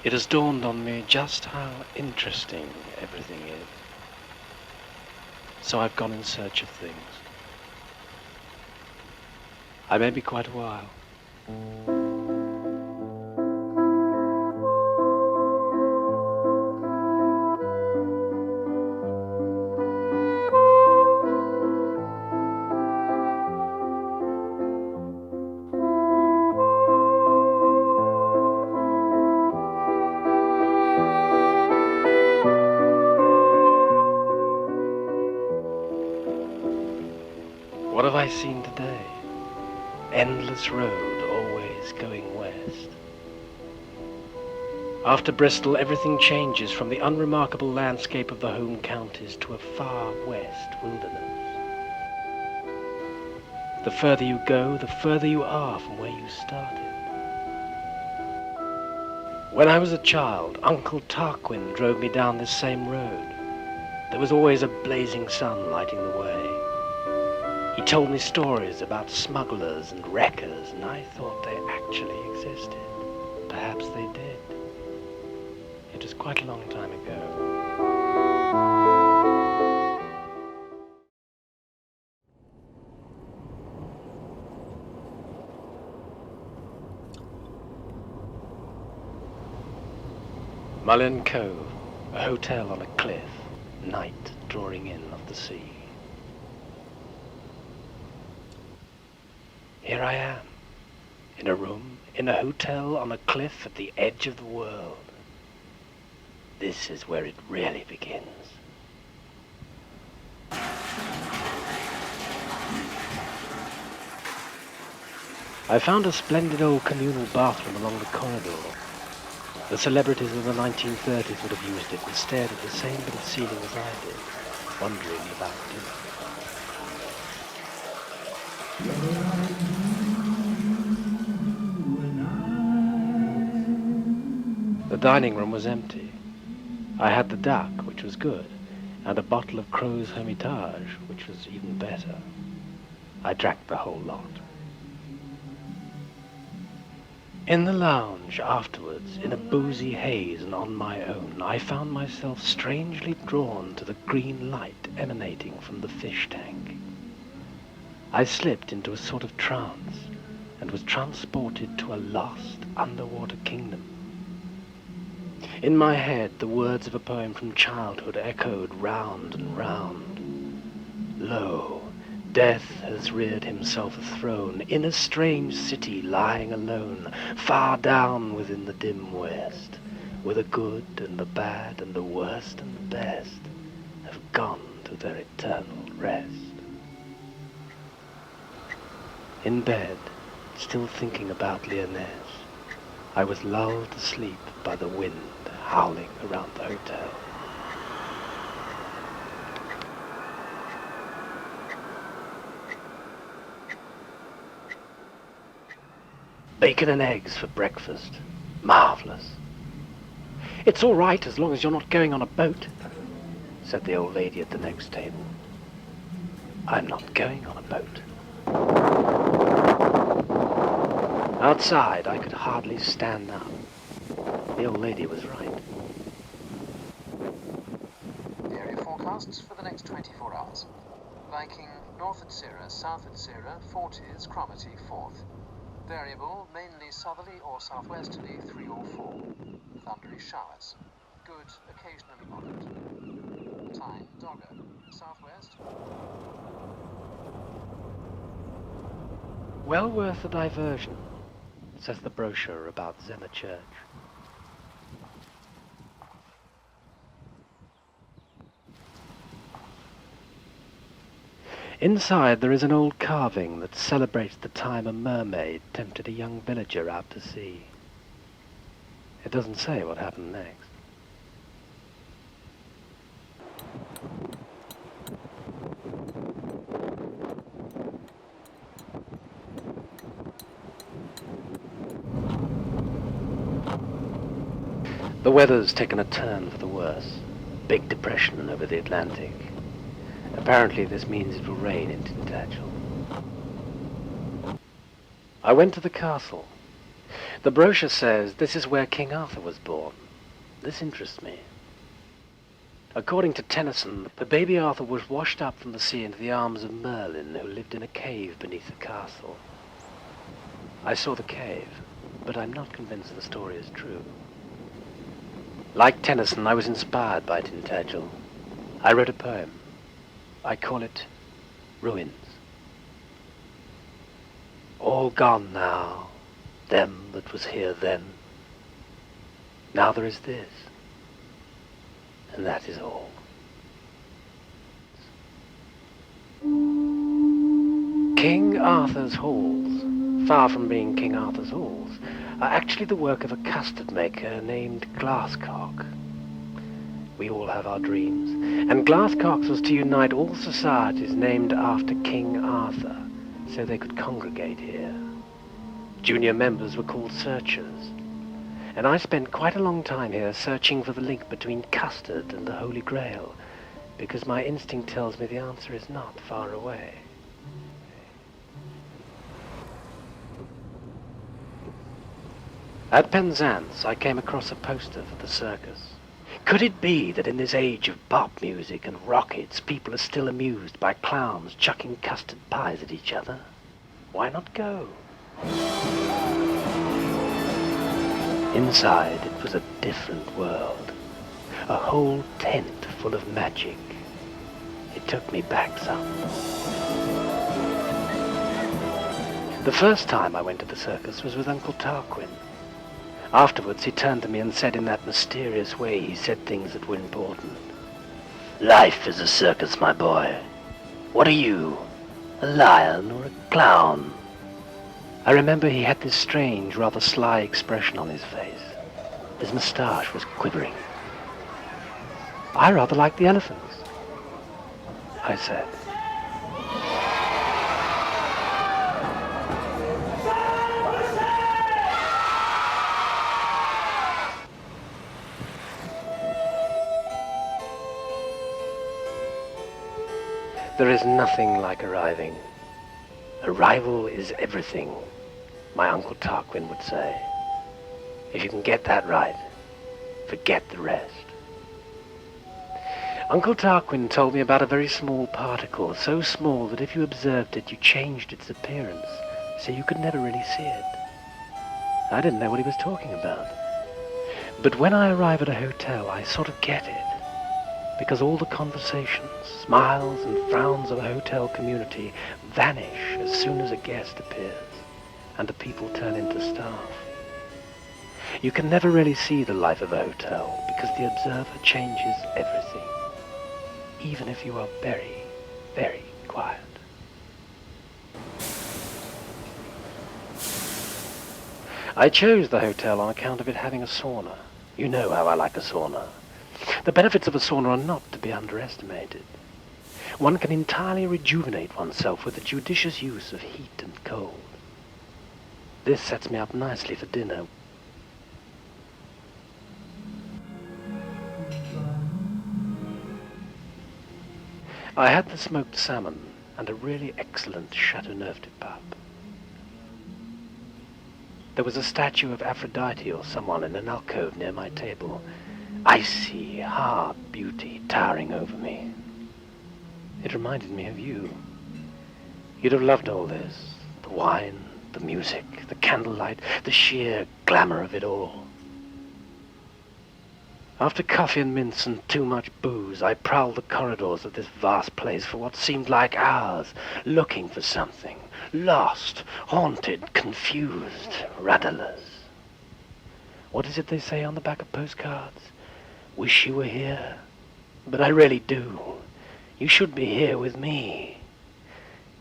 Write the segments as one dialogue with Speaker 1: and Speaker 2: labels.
Speaker 1: It has dawned on me just how interesting everything is. So I've gone in search of things. I may be quite a while. What have I seen today? Endless road, always going west. After Bristol, everything changes from the unremarkable landscape of the home counties to a far west wilderness. The further you go, the further you are from where you started. When I was a child, Uncle Tarquin drove me down this same road. There was always a blazing sun lighting the way. He told me stories about smugglers and wreckers, and I thought they actually existed. Perhaps they did. It was quite a long time ago. Mullen Cove, a hotel on a cliff, night drawing in of the sea. Here I am, in a room, in a hotel on a cliff at the edge of the world. This is where it really begins. I found a splendid old communal bathroom along the corridor. The celebrities of the 1930s would have used it and stared at the same bit of ceiling as I did, wondering about it. The dining room was empty. I had the duck, which was good, and a bottle of Crow's Hermitage, which was even better. I drank the whole lot. In the lounge afterwards, in a boozy haze and on my own, I found myself strangely drawn to the green light emanating from the fish tank. I slipped into a sort of trance and was transported to a lost underwater kingdom. In my head, the words of a poem from childhood echoed round and round. Lo, death has reared himself a throne in a strange city lying alone, far down within the dim west, where the good and the bad and the worst and the best have gone to their eternal rest. In bed, still thinking about Lyonesse, I was lulled to sleep by the wind howling around the hotel. Bacon and eggs for breakfast. Marvelous. It's all right as long as you're not going on a boat, said the old lady at the next table. I'm not going on a boat. Outside, I could hardly stand up. The old lady was right.
Speaker 2: The area forecasts for the next 24 hours. Viking, north at Sierra, south at Sierra, Forties, Cromarty, 4th. Variable, mainly southerly or southwesterly, 3 or 4. Thundery showers. Good, occasionally moderate. Time, dogger. Southwest.
Speaker 1: Well worth a diversion, says the brochure about Zema Church. Inside there is an old carving that celebrates the time a mermaid tempted a young villager out to sea. It doesn't say what happened next. The weather's taken a turn for the worse. Big depression over the Atlantic. Apparently this means it will rain in Tintagel. I went to the castle. The brochure says this is where King Arthur was born. This interests me. According to Tennyson, the baby Arthur was washed up from the sea into the arms of Merlin, who lived in a cave beneath the castle. I saw the cave, but I'm not convinced the story is true. Like Tennyson, I was inspired by Tintagel. I wrote a poem. I call it Ruins. All gone now, them that was here then. Now there is this, and that is all. King Arthur's halls, far from being King Arthur's halls, are actually the work of a custard maker named Glasscock. We all have our dreams, and Glasscock's was to unite all societies named after King Arthur, so they could congregate here. Junior members were called searchers, and I spent quite a long time here searching for the link between custard and the Holy Grail, because my instinct tells me the answer is not far away. At Penzance, I came across a poster for the circus. Could it be that in this age of pop music and rockets, people are still amused by clowns chucking custard pies at each other? Why not go? Inside, it was a different world. A whole tent full of magic. It took me back some. The first time I went to the circus was with Uncle Tarquin. Afterwards, he turned to me and said in that mysterious way he said things that were important. Life is a circus, my boy. What are you? A lion or a clown? I remember he had this strange, rather sly expression on his face. His moustache was quivering. I rather like the elephants, I said. There is nothing like arriving. Arrival is everything, my Uncle Tarquin would say. If you can get that right, forget the rest. Uncle Tarquin told me about a very small particle, so small that if you observed it, you changed its appearance, so you could never really see it. I didn't know what he was talking about. But when I arrive at a hotel, I sort of get it. Because all the conversations, smiles and frowns of a hotel community vanish as soon as a guest appears, and the people turn into staff. You can never really see the life of a hotel, because the observer changes everything, even if you are very, very quiet. I chose the hotel on account of it having a sauna. You know how I like a sauna. The benefits of a sauna are not to be underestimated. One can entirely rejuvenate oneself with the judicious use of heat and cold. This sets me up nicely for dinner. I had the smoked salmon and a really excellent Chateauneuf du Pape. There was a statue of Aphrodite or someone in an alcove near my table. Icy, hard beauty towering over me. It reminded me of you. You'd have loved all this. The wine, the music, the candlelight, the sheer glamour of it all. After coffee and mince and too much booze, I prowled the corridors of this vast place for what seemed like hours, looking for something. Lost, haunted, confused, rudderless. What is it they say on the back of postcards? Wish you were here, but I really do. You should be here with me.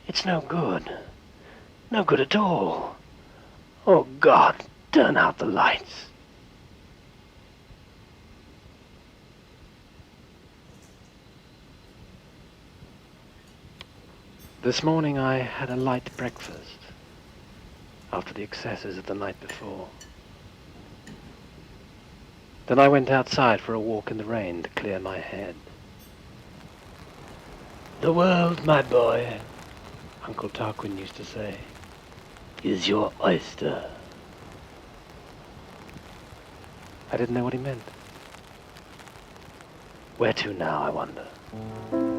Speaker 1: It's no good. No good at all. Oh God, turn out the lights. This morning I had a light breakfast after the excesses of the night before. Then I went outside for a walk in the rain to clear my head. The world, my boy, Uncle Tarquin used to say, is your oyster. I didn't know what he meant. Where to now, I wonder?